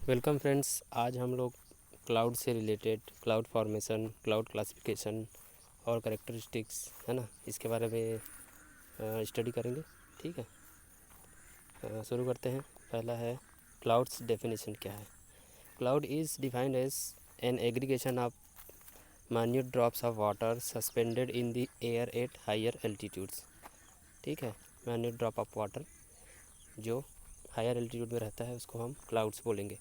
Welcome friends. आज हम लोग क्लाउड से related cloud formation, cloud classification और कैरेक्टरिस्टिक्स है ना, इसके बारे में स्टडी करेंगे। ठीक है, शुरू करते हैं। पहला है क्लाउड्स डेफिनेशन क्या है। Cloud is defined as an aggregation of minute drops of water suspended in the air at higher altitudes. ठीक है, माइन्यूट ड्रॉप ऑफ वाटर जो हायर एल्टीट्यूड में रहता है उसको हम क्लाउड्स बोलेंगे।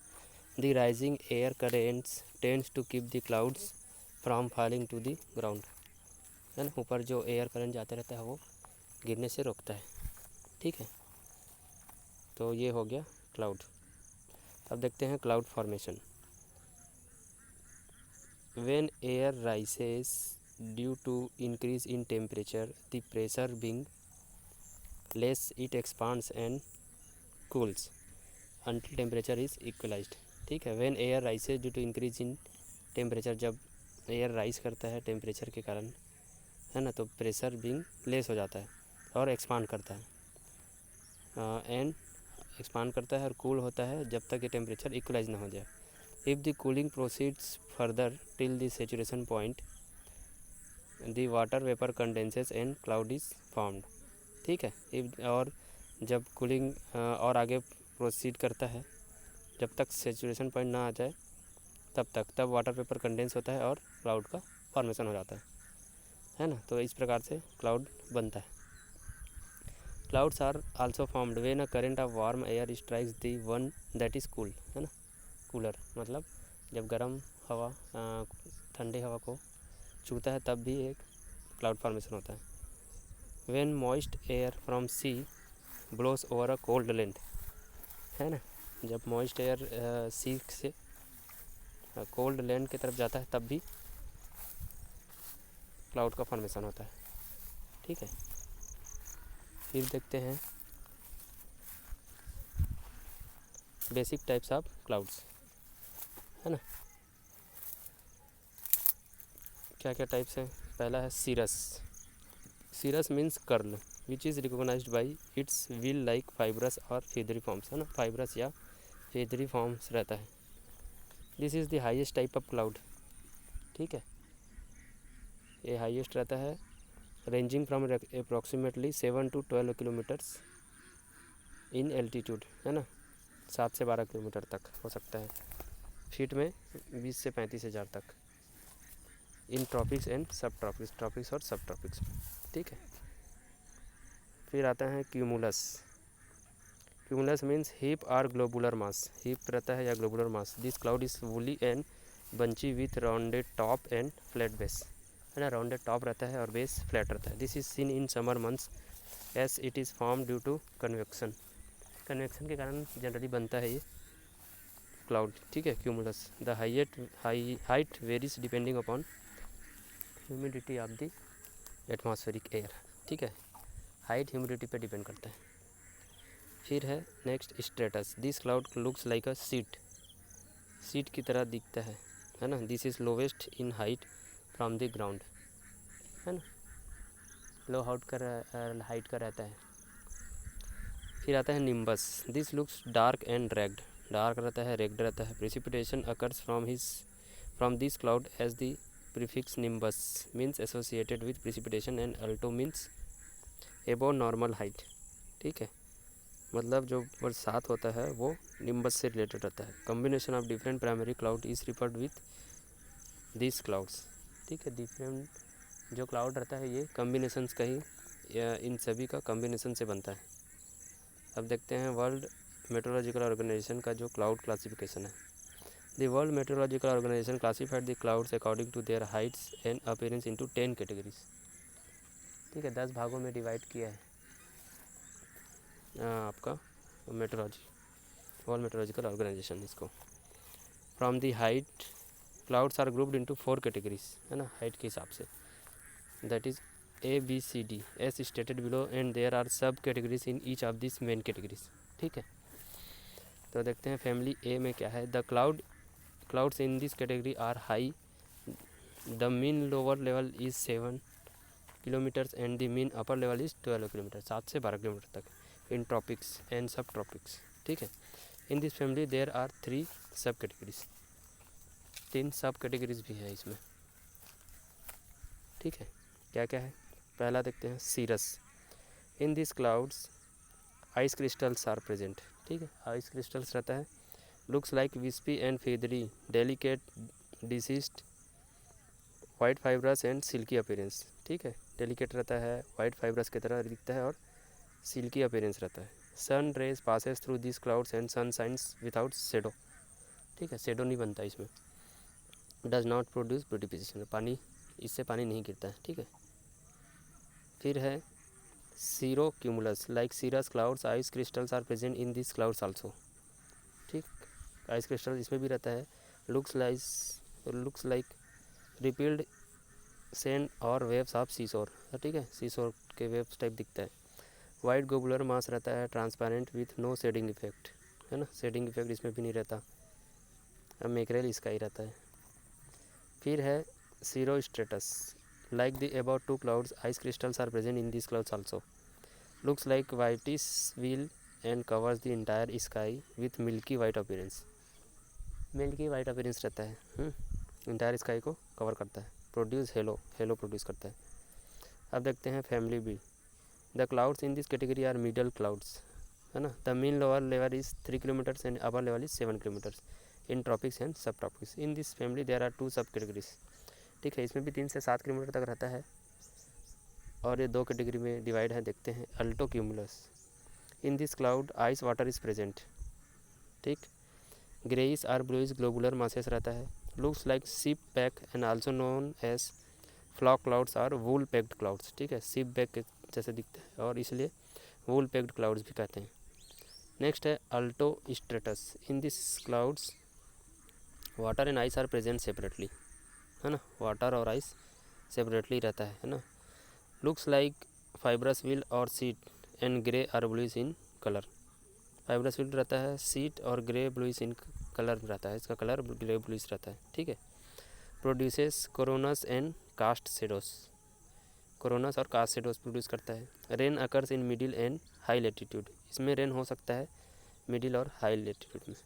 The rising air currents tends to keep the clouds from falling to the ground। है ना, ऊपर जो एयर करंट जाते रहता है वो गिरने से रोकता है। ठीक है, तो ये हो गया क्लाउड। अब देखते हैं cloud formation. When air rises due to increase in temperature, the pressure being less, it expands and cools until temperature is equalized। ठीक है, when air rises due to increase in temperature, जब air rise करता है temperature के कारण, है ना, तो प्रेशर बिंग लेस हो जाता है और एक्सपांड करता है एंड एक्सपांड करता है और कूल होता है जब तक ये टेम्परेचर इक्वलाइज ना हो जाए। If the cooling proceeds further till the saturation point, the water vapour condenses and cloud is formed. ठीक है, और जब कूलिंग और आगे प्रोसीड करता है, जब तक सेचुरेशन पॉइंट ना आ जाए तब वाटर वेपर कंडेंस होता है और क्लाउड का फॉर्मेशन हो जाता है ना। तो इस प्रकार से क्लाउड बनता है। Clouds are also formed when a current of warm air strikes the one that is cool. है ना, कूलर मतलब जब गर्म हवा ठंडे हवा को छूता है तब भी एक क्लाउड फॉर्मेशन होता है। When moist air from sea blows over a cold land. है ना, जब मॉइस्ट एयर सी से कोल्ड लैंड की तरफ जाता है तब भी क्लाउड का फॉर्मेशन होता है। ठीक है, फिर देखते हैं बेसिक टाइप्स ऑफ क्लाउड्स। है ना, क्या क्या टाइप्स हैं। पहला है cirrus. Cirrus means curl which is recognised by its wheel like fibrous और फेदरी फॉर्म्स। है ना, फाइब्रस या फेदरी फॉर्म्स रहता है। This is the highest type of cloud. ठीक है, ये हाईएस्ट रहता है, ranging from approximately 7 to 12 kilometres in altitude. है ना, 7 से 12 किलोमीटर तक हो सकता है, फीट में 20 से 35 हज़ार तक, इन ट्रॉपिक्स एंड सब ट्रॉपिक्स, ट्रॉपिक्स और सब ट्रॉपिक्स। ठीक है, फिर आता है क्यूमुलस। क्यूमुलस मीन्स हीप और ग्लोबुलर मास। हीप रहता है या globular mass. This cloud is woolly and bunchy with rounded top and flat base. है ना, राउंडेड टॉप रहता है और बेस फ्लैट रहता है। This is seen in summer months as it is form due to convection. Convection के कारण generally बनता है ये क्लाउड। ठीक है, cumulus. The height varies depending upon humidity of the atmospheric air. ठीक है, हाइट ह्यूमिडिटी पे डिपेंड करता है। फिर है next stratus. This cloud looks like a sheet की तरह दिखता है ना। This is lowest in height from the ground. है ना, लो हाइट का रहता है। फिर आता है nimbus. This looks dark and ragged. Dark रहता है, रेग्ड रहता है। Precipitation occurs from this cloud as the prefix nimbus means associated with precipitation and alto means above normal height. ठीक है, मतलब जो बरसात होता है वो निम्बस से रिलेटेड रहता है। Combination of different primary cloud is referred with this clouds. ठीक है, डिफरेंट जो क्लाउड रहता है ये कॉम्बिनेशंस का ही, इन सभी का कॉम्बिनेशन से बनता है। अब देखते हैं वर्ल्ड मेट्रोलॉजिकल ऑर्गेनाइजेशन का जो क्लाउड क्लासिफिकेशन है। The world meteorological organisation classified the clouds according to their heights and appearance into 10 categories. ठीक है, 10 भागों में डिवाइड किया है आपका मेट्रोलॉजी, वर्ल्ड मेट्रोलॉजिकल ऑर्गेनाइजेशन इसको। From the height clouds are grouped into 4 categories. है ना, हाइट के हिसाब से, that is ABCD as stated below and there are subcategories in each of this main categories. ठीक है, तो देखते हैं फैमिली ए में क्या है। The clouds in this category are high. The mean lower level is 7 kilometres and the mean upper level is 12 kilometre, 7 से 12 kilometre तक, इन ट्रॉपिक्स एंड सब ट्रॉपिक्स। ठीक है, in this family there are 3 sub categories, 3 sub categories भी है इसमें, ठीक है। क्या क्या है, पहला देखते हैं cirrus. In this clouds ice crystals are present, ठीक है, आइस क्रिस्टल्स रहता है। Looks like wispy and feathery, delicate, diseased, white fibrous and silky appearance, ठीक है, डेलिकेट रहता है, वाइट फाइब्रस की तरह दिखता है और सिल्की अपीयरेंस रहता है। Sun rays passes through this clouds and sun shines without shadow, ठीक है, शेडो नहीं बनता इसमें। डज नॉट प्रोड्यूस प्रेसिपिटेशन, पानी इससे पानी नहीं गिरता है, ठीक है। फिर है cirro cumulus, like cirrus clouds ice crystals are present in this clouds also, ठीक, आइस क्रिस्टल इसमें भी रहता है। लुक्स लाइक रिपील्ड सैंड और वेव्स ऑफ सीशोर, ठीक है, सीशोर के वेव्स टाइप दिखता है। वाइट गोबुलर मास रहता है, transparent with no shading effect, है ना, शेडिंग इफेक्ट इसमें भी नहीं रहता। अब मैकरेल इसका ही रहता है। फिर है cirrostratus, like the about 2 clouds ice crystals are present in this clouds also. Looks like whitish veil and covers the entire sky with milky white appearance, milky white appearance रहता है, entire sky को cover करता है। Produce hello produce करता है। अब देखते हैं family B. The clouds in this category are middle clouds, है ना। The mean lower level is 3 kilometres and upper level is 7 kilometres in tropics and सब tropics. In this family there are 2 सब categories, ठीक है, इसमें भी 3 से 7 kilometre तक रहता है और ये 2 कैटेगरी में डिवाइड है। देखते हैं altocumulus. In this cloud ice water is present, ठीक, greyish or bluish globular masses रहता है। Looks like sheep pack and also known as flock clouds or wool packed clouds, ठीक है, शिप पैक के जैसे दिखता है और इसलिए वूल पैक्ड क्लाउड्स भी कहते हैं। नेक्स्ट है altostratus. In this clouds water and ice are present separately, है ना, वाटर और आइस सेपरेटली रहता है ना। लुक्स लाइक फाइब्रस व्हील और sheet and grey or bluish in colour, fibrous veil रहता है, सीट और ग्रे ब्लूइश इन कलर रहता है, इसका कलर ग्रे ब्लूइश रहता है, ठीक है। Produces Kourounis and cast shadows, Kourounis और कास्ट शेडोस प्रोड्यूस करता है। Rain occurs in middle and high latitude, इसमें रेन हो सकता है मिडिल और हाई लेटीट्यूड में।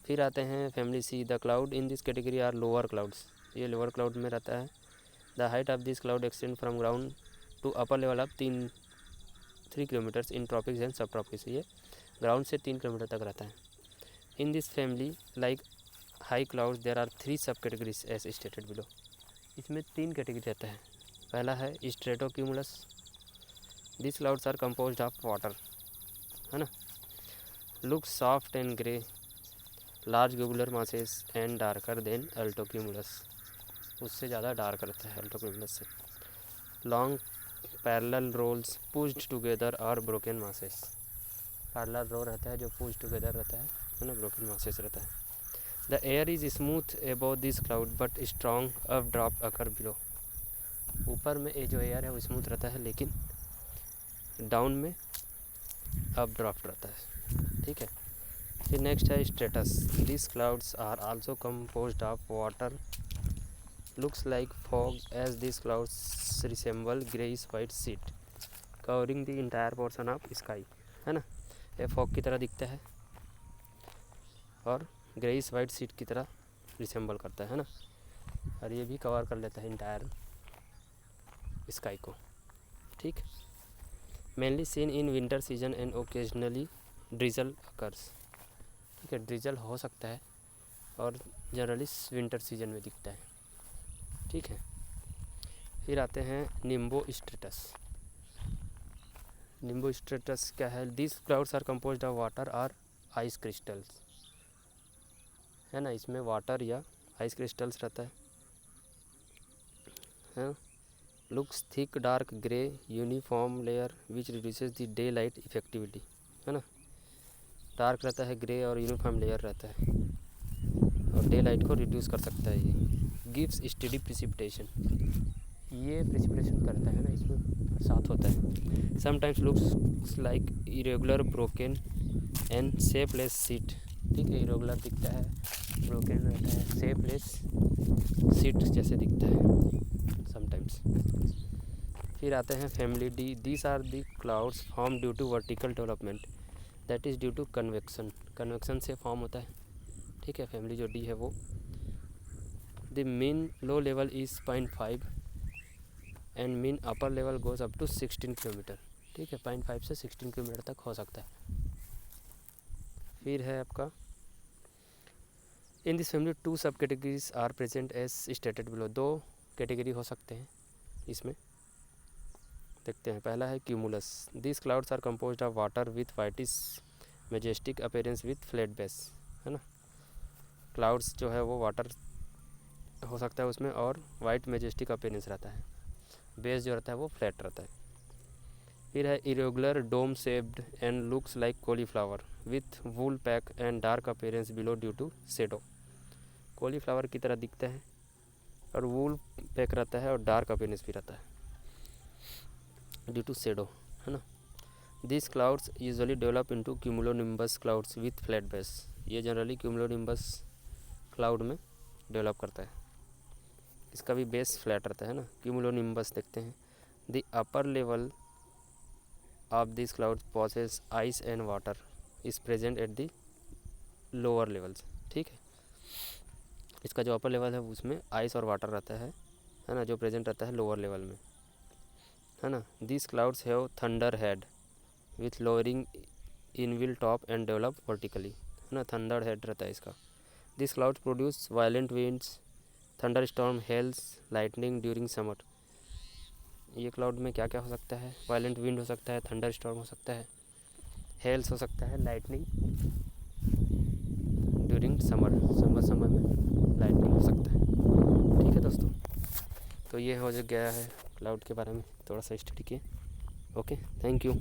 फिर आते हैं family C. The cloud in this category are lower clouds, ये लोअर क्लाउड में रहता है। The height of this cloud extend from ground to upper level of 3 kilometres in tropics and सब ट्रॉपिक्स, ये ग्राउंड से 3 किलोमीटर तक रहता है। In this family like high clouds there are 3 sub categories as stated below, इसमें 3 category रहता है। पहला है strato cumulus, this clouds are composed of water, है ना। Look soft and grey, large globular masses and darker than alto cumulus, उससे ज़्यादा dark रहता है अल्टो क्यूमुलस से। Long parallel rolls pushed together और ब्रोकन मासेस, पैरेलल रो रहता है जो पुश टुगेदर रहता है ना, ब्रोकन मासेस रहता है। The air is smooth above this cloud but strong up drop occur below, ऊपर में ये जो एयर है वो स्मूथ रहता है लेकिन डाउन में अप ड्रॉप रहता है, ठीक है। फिर नेक्स्ट है stratus. This clouds are also composed of water, looks like fog as this clouds resemble greyish white sheet covering the entire portion of sky, है ना, ये फॉग की तरह दिखता है और ग्रेइश वाइट शीट की तरह रिसेंबल करता है ना, और ये भी कवर कर लेता है इंटायर स्काई को, ठीक। Mainly seen in winter season and occasionally drizzle occurs, ठीक है, ड्रिजल हो सकता है और जनरली विंटर सीजन में दिखता है, ठीक है। फिर आते हैं निम्बो स्ट्रेटस। निम्बो स्ट्रेटस क्या है? This clouds are composed of water और आइस क्रिस्टल्स, है ना, इसमें वाटर या आइस क्रिस्टल्स रहता है। Looks thick dark grey uniform layer which reduces the daylight effectivity, है ना, डार्क रहता है, ग्रे और यूनिफॉर्म लेयर रहता है और डे लाइट को रिड्यूस कर सकता है। ये गिव्स स्टेडी प्रिसिपिटेशन, ये प्रिसिपिटेशन करता है ना, इसमें बरसात होता है। Sometimes looks like irregular broken and shapeless seat, ठीक है, इरेगुलर दिखता है, ब्रोकन रहता है, शेपलेस सीट जैसे दिखता है समटाइम्स। फिर आते हैं family D. These are the clouds form due to vertical development, that is due to convection. Convection से फॉर्म होता है, ठीक है। फैमिली जो डी है वो। The mean low level is 0.5 and mean upper level goes up to 16 kilometre, ठीक है। 0.5 से 16 किलोमीटर तक हो सकता है। फिर है आपका इन दिस फैमिली 2 सब categories are present as stated below. 2 category हो सकते हैं इसमें, देखते हैं। पहला है cumulus. This clouds are composed of water with whitish majestic appearance with flat base, है ना। क्लाउड्स जो है वो वाटर हो सकता है उसमें, और वाइट मेजेस्टिक अपीयरेंस रहता है, बेस जो रहता है वो फ्लैट रहता है। फिर है irregular dome shaped and looks like cauliflower with wool pack and dark appearance below due to shadow. Cauliflower की तरह दिखता है और वूल पैक रहता है और डार्क अपीयरेंस भी रहता है ड्यू टू शेडो, है ना। This clouds usually develop into cumulonimbus clouds with flat base. ये जनरली क्यूमुलोनिम्बस क्लाउड में डेवलप करता है, इसका भी बेस फ्लैट रहता है ना। क्यूमुलोनिम्बस देखते हैं। The upper level of this cloud possesses ice and water is present at the lower levels, ठीक है। इसका जो अपर लेवल है उसमें आइस और वाटर रहता है ना, जो प्रेजेंट रहता है लोअर लेवल में, है ना। This clouds have thunderhead with lowering anvil top and develop vertically, है ना। थंडर हेड रहता है इसका। This cloud produce violent winds, thunderstorm, hails, lightning during summer. ये क्लाउड में क्या क्या हो सकता है? वायलेंट विंड हो सकता है, थंडर स्टॉर्म हो सकता है, हेल्स हो सकता है, लाइटनिंग ड्यूरिंग समर समय में लाइटनिंग हो सकता है, ठीक है दोस्तों। तो ये हो गया है क्लाउड के बारे में थोड़ा सा स्टडी किए। Okay, thank you.